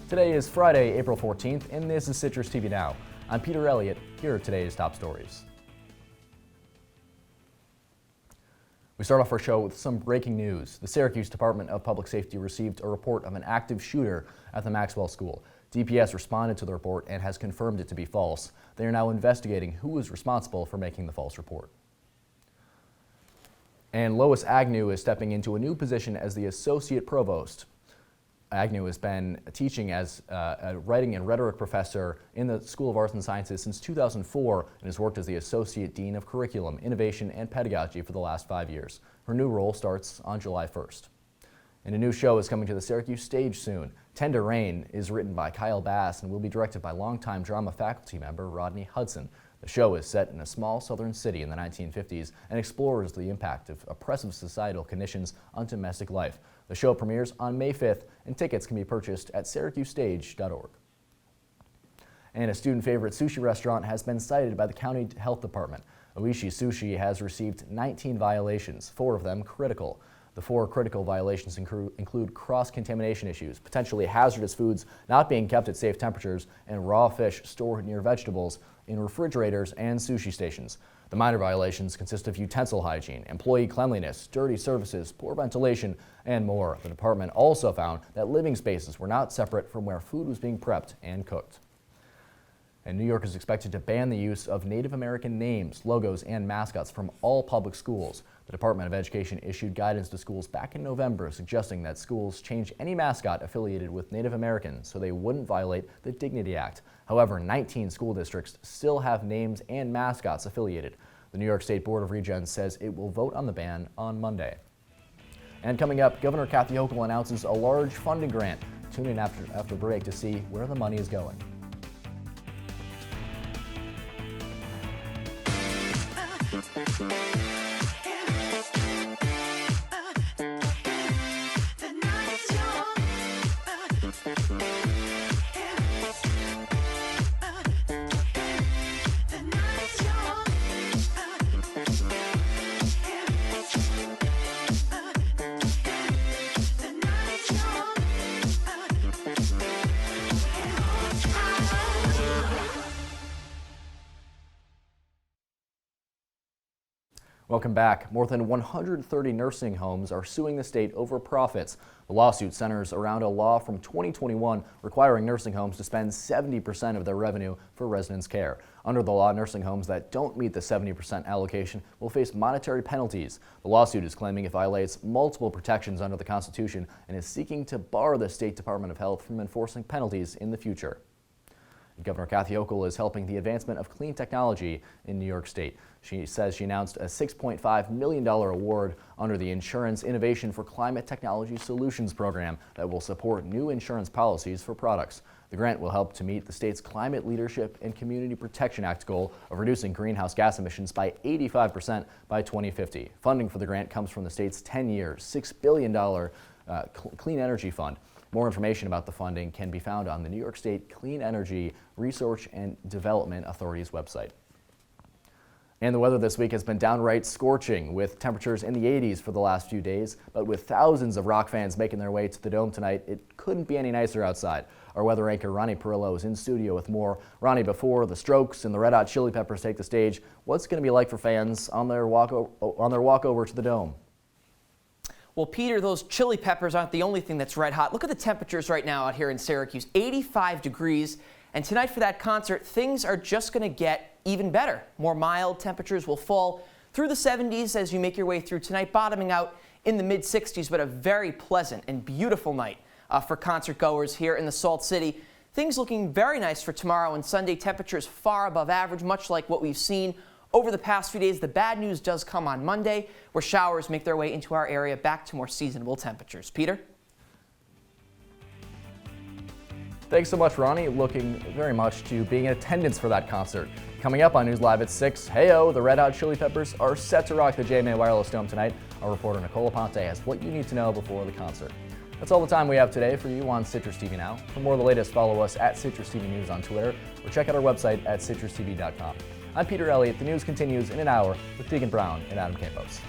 Today is Friday, April 14th, and this is Citrus TV Now. I'm Peter Elliott. Here are today's top stories. We start off our show with some breaking news. The Syracuse Department of Public Safety received a report of an active shooter at the Maxwell School. DPS responded to the report and has confirmed it to be false. They are now investigating who was responsible for making the false report. And Lois Agnew is stepping into a new position as the Associate Provost. Agnew has been teaching as a writing and rhetoric professor in the School of Arts and Sciences since 2004 and has worked as the Associate Dean of Curriculum, Innovation, and Pedagogy for the last 5 years. Her new role starts on July 1st. And a new show is coming to the Syracuse stage soon. Tender Rain is written by Kyle Bass and will be directed by longtime drama faculty member Ronnie. The show is set in a small southern city in the 1950s and explores the impact of oppressive societal conditions on domestic life. The show premieres on May 5th, and tickets can be purchased at syracuseStage.org. And a student favorite sushi restaurant has been cited by the county health department. Oishi Sushi has received 19 violations, 4 of them critical. The 4 critical violations include cross-contamination issues, potentially hazardous foods not being kept at safe temperatures, and raw fish stored near vegetables in refrigerators and sushi stations. The minor violations consist of utensil hygiene, employee cleanliness, dirty services, poor ventilation, and more. The department also found that living spaces were not separate from where food was being prepped and cooked. And New York is expected to ban the use of Native American names, logos, and mascots from all public schools. The Department of Education issued guidance to schools back in November suggesting that schools change any mascot affiliated with Native Americans so they wouldn't violate the Dignity Act. However, 19 school districts still have names and mascots affiliated. The New York State Board of Regents says it will vote on the ban on Monday. And coming up, Governor Kathy Hochul announces a large funding grant. Tune in after break to see where the money is going. Welcome back. More than 130 nursing homes are suing the state over profits. The lawsuit centers around a law from 2021 requiring nursing homes to spend 70% of their revenue for residents' care. Under the law, nursing homes that don't meet the 70% allocation will face monetary penalties. The lawsuit is claiming it violates multiple protections under the Constitution and is seeking to bar the State Department of Health from enforcing penalties in the future. Governor Kathy Hochul is helping the advancement of clean technology in New York State. She says she announced a $6.5 million award under the Insurance Innovation for Climate Technology Solutions program that will support new insurance policies for products. The grant will help to meet the state's Climate Leadership and Community Protection Act goal of reducing greenhouse gas emissions by 85% by 2050. Funding for the grant comes from the state's 10-year, $6 billion Clean Energy Fund. More information about the funding can be found on the New York State Clean Energy Research and Development Authority's website. And the weather this week has been downright scorching, with temperatures in the 80s for the last few days. But with thousands of rock fans making their way to the Dome tonight, it couldn't be any nicer outside. Our weather anchor Ronnie Parrillo is in studio with more. Ronnie, before the Strokes and the Red Hot Chili Peppers take the stage, what's going to be like for fans on their walk over to the Dome? Well, Peter, those chili peppers aren't the only thing that's red hot. Look at the temperatures right now out here in Syracuse, 85 degrees. And tonight for that concert, things are just going to get even better. More mild temperatures will fall through the 70s as you make your way through tonight, bottoming out in the mid-60s, but a very pleasant and beautiful night for concert goers here in the Salt City. Things looking very nice for tomorrow and Sunday. Temperatures far above average, much like what we've seen over the past few days. The bad news does come on Monday, where showers make their way into our area back to more seasonable temperatures. Peter? Thanks so much, Ronnie. Looking very much to being in attendance for that concert. Coming up on News Live at 6, hey-oh, the Red Hot Chili Peppers are set to rock the JMA Wireless Dome tonight. Our reporter Nicole Aponte has what you need to know before the concert. That's all the time we have today for you on Citrus TV Now. For more of the latest, follow us at Citrus TV News on Twitter or check out our website at citrustv.com. I'm Peter Elliott. The news continues in an hour with Deegan Brown and Adam Campos.